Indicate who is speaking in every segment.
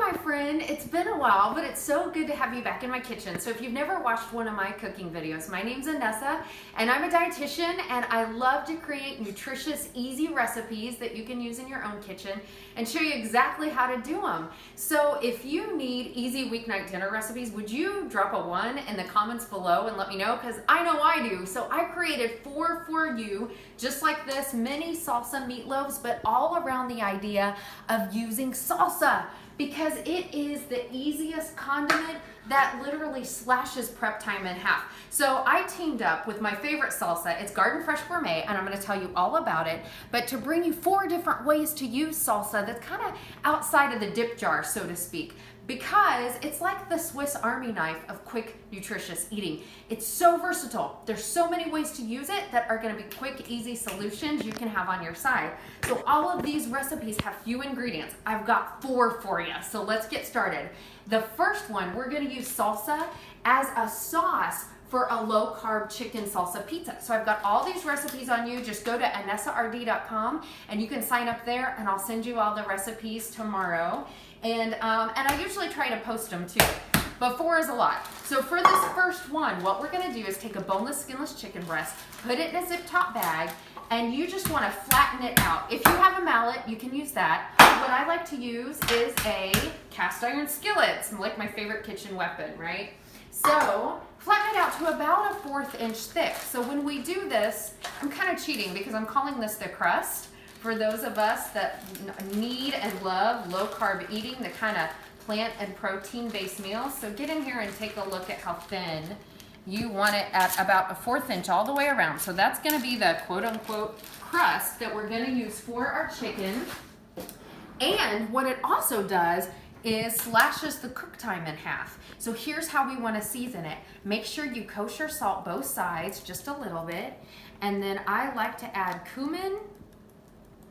Speaker 1: my friend, it's been a while, but it's so good to have you back in my kitchen. So if you've never watched one of my cooking videos, my name's Anessa, and I'm a dietitian, and I love to create nutritious, easy recipes that you can use in your own kitchen and show you exactly how to do them. So if you need easy weeknight dinner recipes, would you drop a 1 in the comments below and let me know? Because I know I do. So I created 4 for you, just like this, mini salsa meatloaves, but all around the idea of using salsa, because it is the easiest condiment that literally slashes prep time in half. So I teamed up with my favorite salsa. It's Garden Fresh Gourmet, and I'm going to tell you all about it. But to bring you 4 different ways to use salsa that's kind of outside of the dip jar, so to speak, because it's like the Swiss Army knife of quick, nutritious eating. It's so versatile. There's so many ways to use it that are going to be quick, easy solutions you can have on your side. So all of these recipes have few ingredients. I've got 4 for you. So let's get started. The first one, we're going to use salsa as a sauce for a low-carb chicken salsa pizza. So I've got all these recipes on you. Just go to AnessaRD.com and you can sign up there, and I'll send you all the recipes tomorrow. And I usually try to post them too, but 4 is a lot. So for this first one, what we're gonna do is take a boneless, skinless chicken breast, put it in a zip top bag, and you just wanna flatten it out. If you have a mallet, you can use that. What I like to use is a cast iron skillet. It's like my favorite kitchen weapon, right? So flatten it out to about a 1/4 inch thick. So when we do this, I'm kind of cheating because I'm calling this the crust. For those of us that need and love low-carb eating, the kind of plant and protein-based meals. So get in here and take a look at how thin you want it at about a 1/4 inch all the way around. So that's going to be the quote-unquote crust that we're going to use for our chicken. And what it also does is slashes the cook time in half. So here's how we want to season it. Make sure you kosher salt both sides just a little bit. And then I like to add cumin.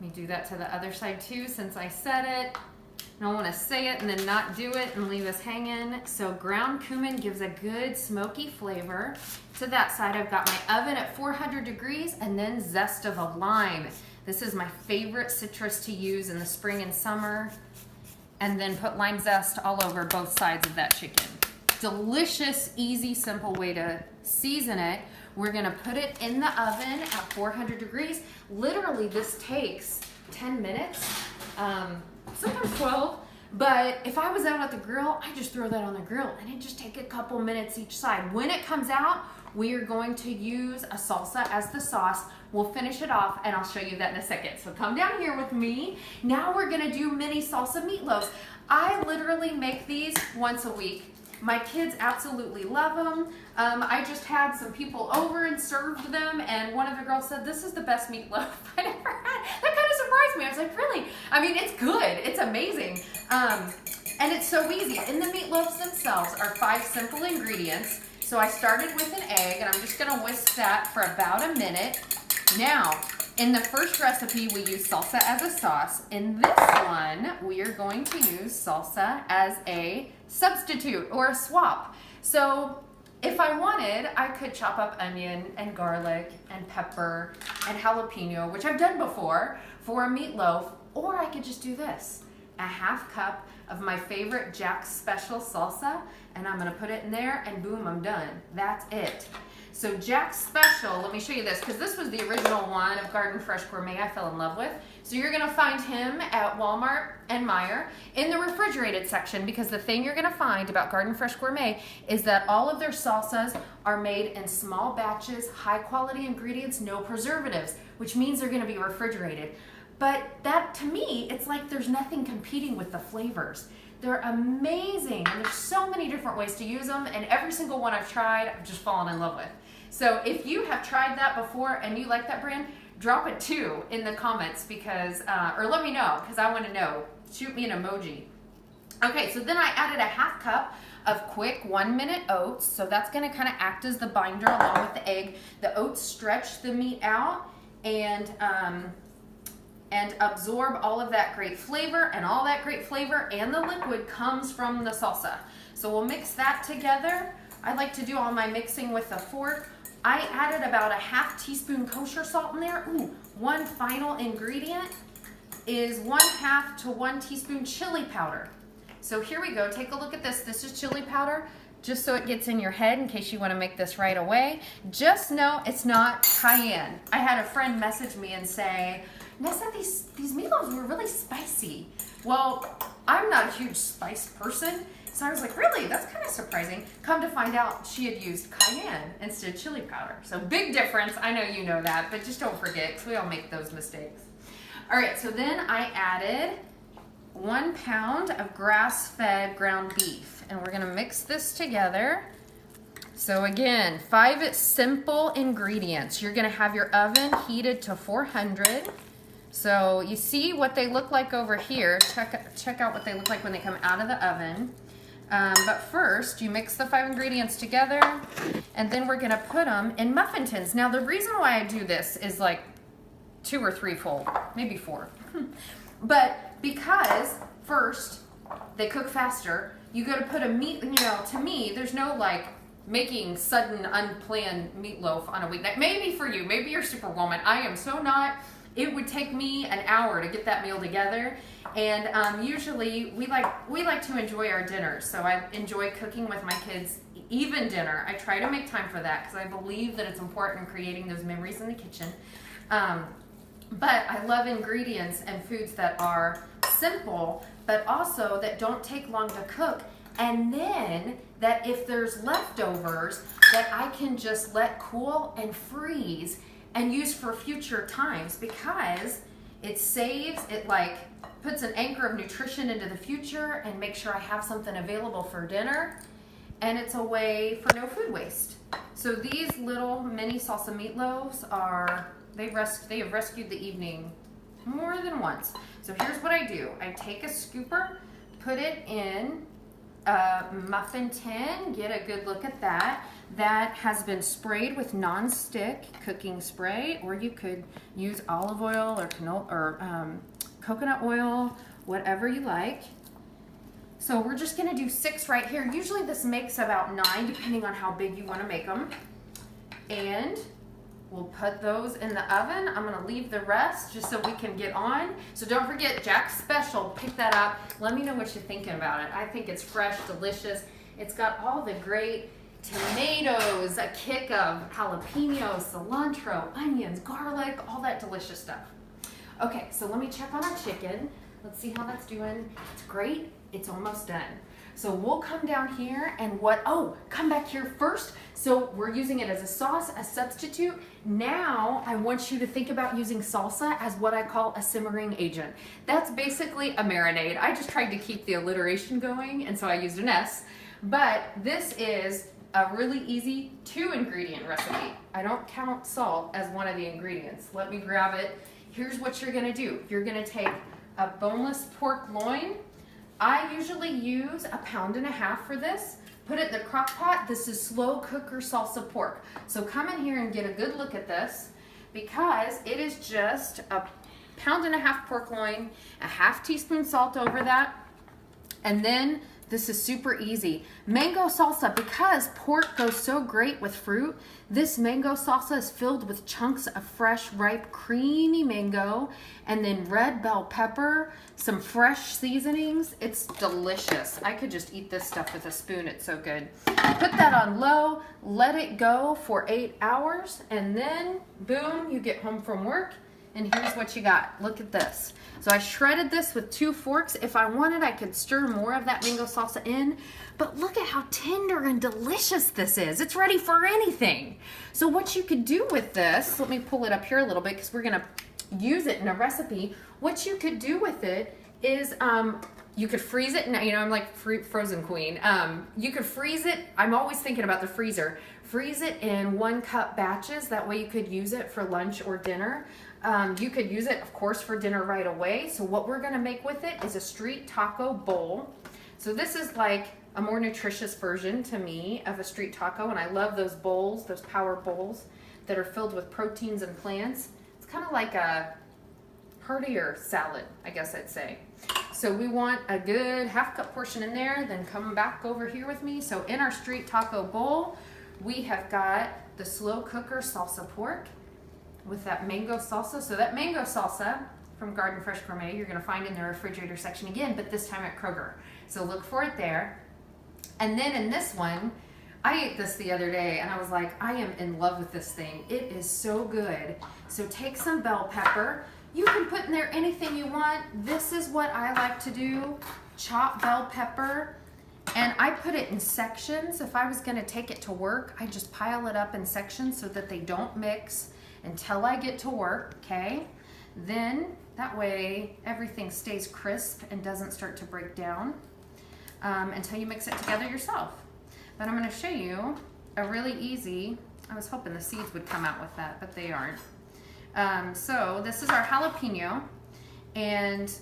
Speaker 1: Let me do that to the other side too, since I said it. I don't want to say it and then not do it and leave us hanging. So ground cumin gives a good smoky flavor. To that side, I've got my oven at 400 degrees and then zest of a lime. This is my favorite citrus to use in the spring and summer. And then put lime zest all over both sides of that chicken. Delicious, easy, simple way to season it. We're gonna put it in the oven at 400 degrees. Literally, this takes 10 minutes, sometimes 12. But if I was out at the grill, I just throw that on the grill and it just take a couple minutes each side. When it comes out, we are going to use a salsa as the sauce. We'll finish it off and I'll show you that in a second. So come down here with me. Now we're gonna do mini salsa meatloaves. I literally make these once a week. My kids absolutely love them. I just had some people over and served them, and one of the girls said, "This is the best meatloaf I ever had." That kind of surprised me. I was like, really? I mean, it's good. It's amazing. And it's so easy. In the meatloaves themselves are 5 simple ingredients. So I started with an egg, and I'm just gonna whisk that for about a minute. Now, in the first recipe, we use salsa as a sauce. In this one, we are going to use salsa as a substitute or a swap. So if I wanted, I could chop up onion and garlic and pepper and jalapeno, which I've done before, for a meatloaf, or I could just do this. A 1/2 cup of my favorite Jack's Special salsa, and I'm gonna put it in there, and boom, I'm done. That's it. So Jack's Special, let me show you this, because this was the original one of Garden Fresh Gourmet I fell in love with. So you're gonna find him at Walmart and Meijer in the refrigerated section, because the thing you're gonna find about Garden Fresh Gourmet is that all of their salsas are made in small batches, high quality ingredients, no preservatives, which means they're gonna be refrigerated. But that, to me, it's like there's nothing competing with the flavors. They're amazing, and there's so many different ways to use them, and every single one I've tried, I've just fallen in love with. So if you have tried that before and you like that brand, drop it too in the comments, because, or let me know, because I want to know. Shoot me an emoji. Okay, so then I added a 1/2 cup of quick 1-minute oats. So that's gonna kind of act as the binder along with the egg. The oats stretch the meat out and absorb all of that great flavor, and all that great flavor and the liquid comes from the salsa. So we'll mix that together. I like to do all my mixing with a fork. I added about a 1/2 teaspoon kosher salt in there. Ooh, one final ingredient is 1/2 to 1 teaspoon chili powder. So here we go. Take a look at this. This is chili powder, just so it gets in your head in case you want to make this right away. Just know it's not cayenne. I had a friend message me and say, Nessa, these meatloaves were really spicy. Well, I'm not a huge spice person, so I was like, really? That's kind of surprising. Come to find out, she had used cayenne instead of chili powder. So big difference. I know you know that, but just don't forget, because we all make those mistakes. All right, so then I added 1 pound of grass-fed ground beef, and we're gonna mix this together. So again, 5 simple ingredients. You're gonna have your oven heated to 400. So you see what they look like over here. Check out what they look like when they come out of the oven. But first, you mix the 5 ingredients together, and then we're gonna put them in muffin tins. Now the reason why I do this is like 2 or 3 fold, maybe 4. But because first, they cook faster, you gotta put a meat, you know, to me, there's no like making sudden unplanned meatloaf on a weeknight. Maybe for you, maybe you're superwoman. I am so not. It would take me an hour to get that meal together. And usually we like to enjoy our dinners. So I enjoy cooking with my kids, even dinner. I try to make time for that because I believe that it's important in creating those memories in the kitchen. But I love ingredients and foods that are simple, but also that don't take long to cook. And then that if there's leftovers, that I can just let cool and freeze and use for future times, because it saves, it like puts an anchor of nutrition into the future and make sure I have something available for dinner. And it's a way for no food waste. So these little mini salsa meatloaves are, they have rescued the evening more than once. So here's what I do. I take a scooper, put it in a muffin tin, get a good look at that. That has been sprayed with non-stick cooking spray, or you could use olive oil or coconut oil, whatever you like. So we're just gonna do 6 right here. Usually this makes about 9, depending on how big you wanna make them. And we'll put those in the oven. I'm gonna leave the rest just so we can get on. So don't forget Jack's Special, pick that up. Let me know what you're thinking about it. I think it's fresh, delicious. It's got all the great tomatoes, a kick of jalapeno, cilantro, onions, garlic, all that delicious stuff. Okay, so let me check on our chicken. Let's see how that's doing. It's great, it's almost done. So we'll come down here and come back here first. So we're using it as a sauce, a substitute. Now I want you to think about using salsa as what I call a simmering agent. That's basically a marinade. I just tried to keep the alliteration going, and so I used an S. But this is a really easy 2-ingredient recipe. I don't count salt as one of the ingredients. Let me grab it. Here's what you're gonna do. You're gonna take a boneless pork loin. I usually use 1.5 pounds for this. Put it in the crock pot. This is slow cooker salsa pork. So come in here and get a good look at this, because it is just 1.5 pounds pork loin, a 1/2 teaspoon salt over that, and then this is super easy. Mango salsa, because pork goes so great with fruit, this mango salsa is filled with chunks of fresh, ripe, creamy mango, and then red bell pepper, some fresh seasonings. It's delicious. I could just eat this stuff with a spoon. It's so good. Put that on low, let it go for 8 hours, and then boom, you get home from work. And here's what you got. Look at this. So I shredded this with 2 forks. If I wanted, I could stir more of that mango salsa in. But look at how tender and delicious this is. It's ready for anything. So what you could do with this, let me pull it up here a little bit because we're going to use it in a recipe. What you could do with it is you could freeze it. You know, I'm like frozen queen. You could freeze it. I'm always thinking about the freezer. Freeze it in 1-cup batches. That way you could use it for lunch or dinner. You could use it, of course, for dinner right away. So what we're gonna make with it is a street taco bowl. So this is like a more nutritious version to me of a street taco, and I love those bowls, those power bowls that are filled with proteins and plants. It's kind of like a heartier salad, I guess I'd say. So we want a good 1/2 cup portion in there, then come back over here with me. So in our street taco bowl, we have got the slow cooker salsa pork with that mango salsa. So that mango salsa from Garden Fresh Gourmet. You're gonna find in the refrigerator section again, but this time at Kroger. So look for it there. And then in this one, I ate this the other day and I was like, I am in love with this thing. It is so good. So take some bell pepper. You can put in there anything you want. This is what I like to do. Chop bell pepper. And I put it in sections. If I was gonna take it to work, I just pile it up in sections so that they don't mix until I get to work, okay? Then that way everything stays crisp and doesn't start to break down until you mix it together yourself. But I'm gonna show you a really easy, I was hoping the seeds would come out with that, but they aren't. So this is our jalapeno, and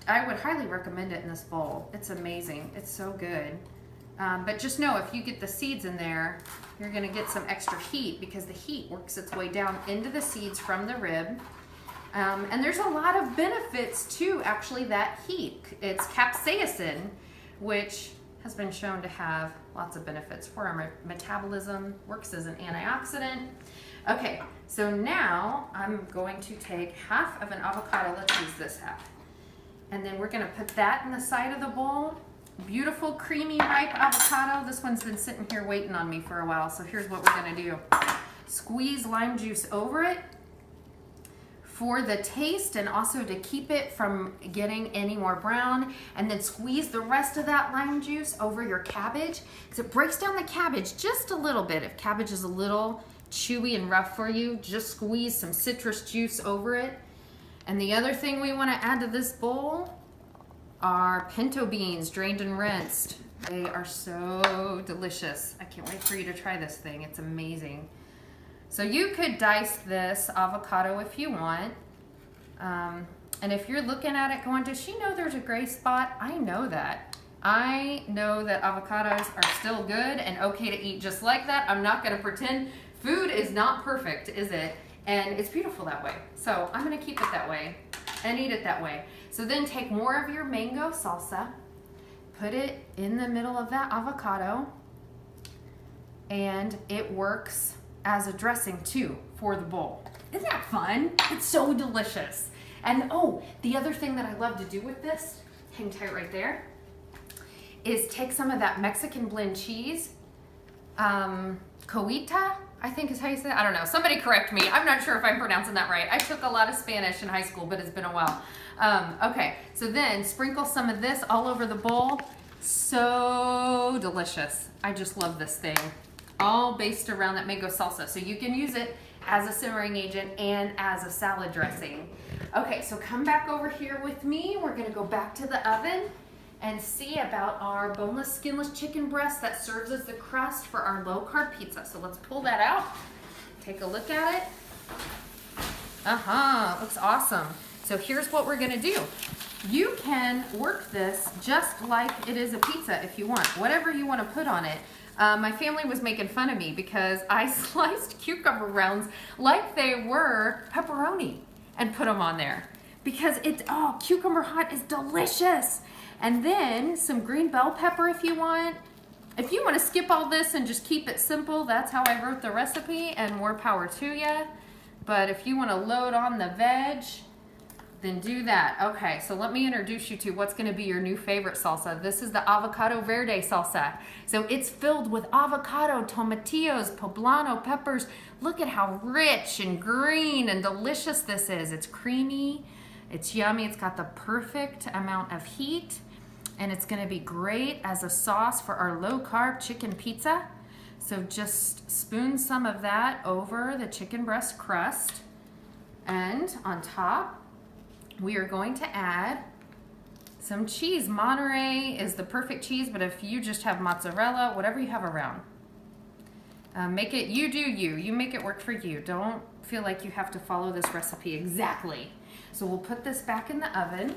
Speaker 1: I would highly recommend it in this bowl. It's amazing, it's so good. But just know if you get the seeds in there, you're gonna get some extra heat because the heat works its way down into the seeds from the rib. And there's a lot of benefits to actually that heat. It's capsaicin, which has been shown to have lots of benefits for our metabolism, works as an antioxidant. Okay, so now I'm going to take half of an avocado. Let's use this half. And then we're gonna put that in the side of the bowl. Beautiful, creamy, ripe avocado. This one's been sitting here waiting on me for a while, so here's what we're gonna do. Squeeze lime juice over it for the taste and also to keep it from getting any more brown, and then squeeze the rest of that lime juice over your cabbage because it breaks down the cabbage just a little bit. If cabbage is a little chewy and rough for you, just squeeze some citrus juice over it. And the other thing we want to add to this bowl are pinto beans, drained and rinsed. They are so delicious. I can't wait for you to try this thing. It's amazing. So you could dice this avocado if you want. And if you're looking at it going, does she know there's a gray spot? I know that. I know that avocados are still good and okay to eat just like that. I'm not gonna pretend. Food is not perfect, is it? And it's beautiful that way. So I'm gonna keep it that way and eat it that way. So then take more of your mango salsa, put it in the middle of that avocado, and it works as a dressing too for the bowl. Isn't that fun? It's so delicious. And oh, the other thing that I love to do with this, hang tight right there, is take some of that Mexican blend cheese, cojita, I think is how you say it. I don't know. Somebody correct me. I'm not sure if I'm pronouncing that right. I took a lot of Spanish in high school, but it's been a while. Okay, so then sprinkle some of this all over the bowl. So delicious. I just love this thing. All based around that mango salsa. So you can use it as a simmering agent and as a salad dressing. Okay, so come back over here with me. We're gonna go back to the oven and see about our boneless, skinless chicken breast that serves as the crust for our low-carb pizza. So let's pull that out, take a look at it. Looks awesome. So here's what we're gonna do. You can work this just like it is a pizza if you want, whatever you wanna put on it. My family was making fun of me because I sliced cucumber rounds like they were pepperoni and put them on there because cucumber hot is delicious. And then some green bell pepper if you want. If you want to skip all this and just keep it simple, that's how I wrote the recipe, and more power to you. But if you want to load on the veg, then do that. Okay, so let me introduce you to what's going to be your new favorite salsa. This is the Avocado Verde salsa. So it's filled with avocado, tomatillos, poblano peppers. Look at how rich and green and delicious this is. It's creamy, it's yummy, it's got the perfect amount of heat, and it's going to be great as a sauce for our low-carb chicken pizza. So just spoon some of that over the chicken breast crust, and on top we are going to add some cheese. Monterey is the perfect cheese, but if you just have mozzarella, whatever you have around, make it, you do you. You make it work for you. Don't feel like you have to follow this recipe exactly. So we'll put this back in the oven.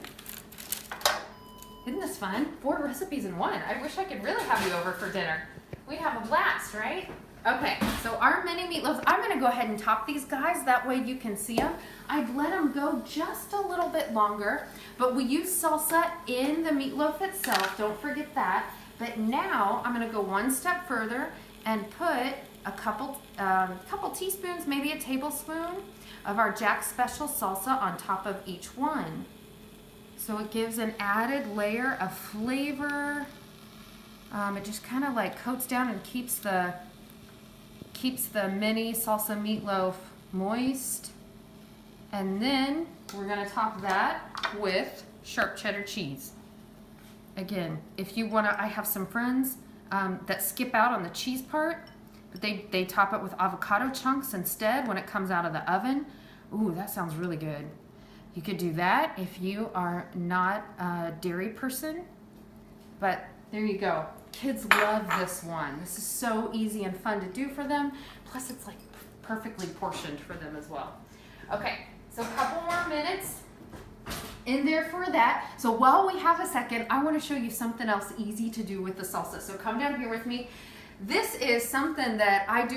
Speaker 1: Isn't this fun? 4 recipes in one. I wish I could really have you over for dinner. We'd have a blast, right? Okay, so our mini meatloaves, I'm gonna go ahead and top these guys, that way you can see them. I'd let them go just a little bit longer, but we use salsa in the meatloaf itself, don't forget that. But now I'm gonna go one step further and put a couple teaspoons, maybe a tablespoon of our Jack Special salsa on top of each one. So it gives an added layer of flavor. It just kind of like coats down and keeps the mini salsa meatloaf moist. And then we're gonna top that with sharp cheddar cheese. Again, if you wanna, I have some friends that skip out on the cheese part, but they top it with avocado chunks instead when it comes out of the oven. Ooh, that sounds really good. You could do that if you are not a dairy person, but there you go. Kids love this one. This is so easy and fun to do for them. Plus it's like perfectly portioned for them as well. Okay, so a couple more minutes in there for that. So while we have a second, I want to show you something else easy to do with the salsa. So come down here with me. This is something that I've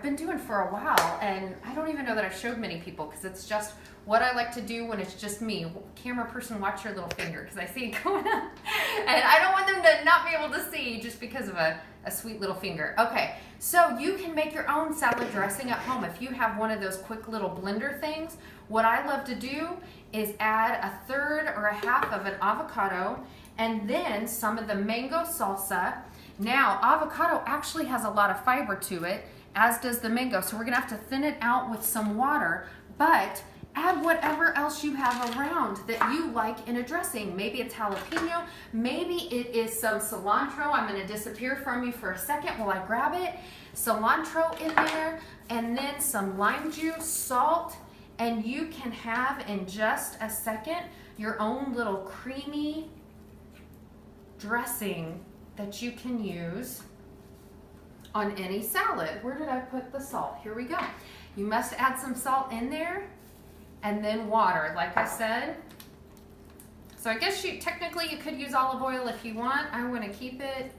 Speaker 1: been doing for a while, and I don't even know that I've showed many people because it's just what I like to do when it's just me. Camera person, watch your little finger because I see it going up. And I don't want them to not be able to see just because of a sweet little finger. Okay, so you can make your own salad dressing at home if you have one of those quick little blender things. What I love to do is add a third or a half of an avocado and then some of the mango salsa. Now, avocado actually has a lot of fiber to it, as does the mango, so we're gonna have to thin it out with some water, but add whatever else you have around that you like in a dressing. Maybe it's jalapeno, maybe it is some cilantro. I'm gonna disappear from you for a second while I grab it. Cilantro in there, and then some lime juice, salt, and you can have in just a second your own little creamy dressing that you can use on any salad. Where did I put the salt? Here we go. You must add some salt in there and then water, like I said. So I guess technically you could use olive oil if you want. I want to keep it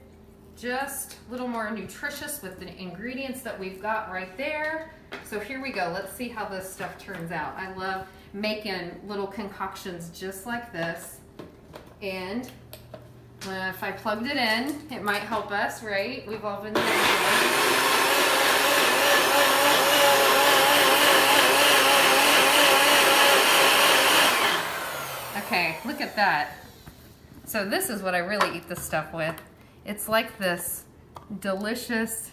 Speaker 1: just a little more nutritious with the ingredients that we've got right there. So here we go. Let's see how this stuff turns out. I love making little concoctions just like this. And if I plugged it in, it might help us, right? We've all been there before. Okay, look at that. So this is what I really eat this stuff with. It's like this delicious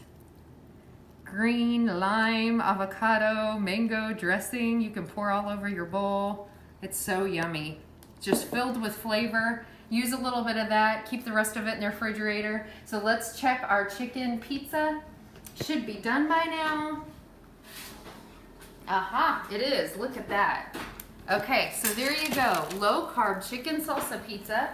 Speaker 1: green lime, avocado, mango dressing you can pour all over your bowl. It's so yummy. Just filled with flavor. Use a little bit of that, keep the rest of it in the refrigerator. So let's check our chicken pizza. Should be done by now. Aha, it is, look at that. Okay, so there you go, low carb chicken salsa pizza.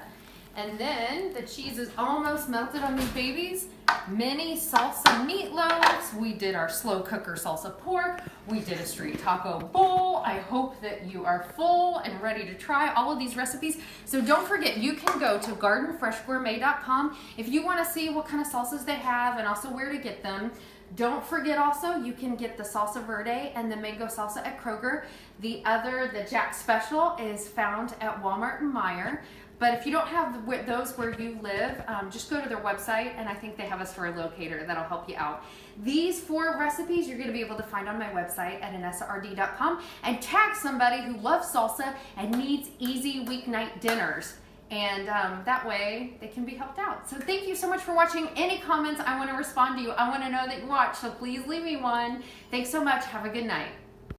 Speaker 1: And then the cheese is almost melted on these babies. Mini salsa meatloaves. We did our slow cooker salsa pork. We did a street taco bowl. I hope that you are full and ready to try all of these recipes. So don't forget, you can go to gardenfreshgourmet.com if you want to see what kind of salsas they have and also where to get them. Don't forget also, you can get the salsa verde and the mango salsa at Kroger. The Jack Special is found at Walmart and Meijer. But if you don't have those where you live, just go to their website, and I think they have a store locator that'll help you out. These 4 recipes you're going to be able to find on my website at AnessaRD.com, and tag somebody who loves salsa and needs easy weeknight dinners. And that way they can be helped out. So thank you so much for watching. Any comments, I want to respond to you. I want to know that you watch, so please leave me one. Thanks so much. Have a good night.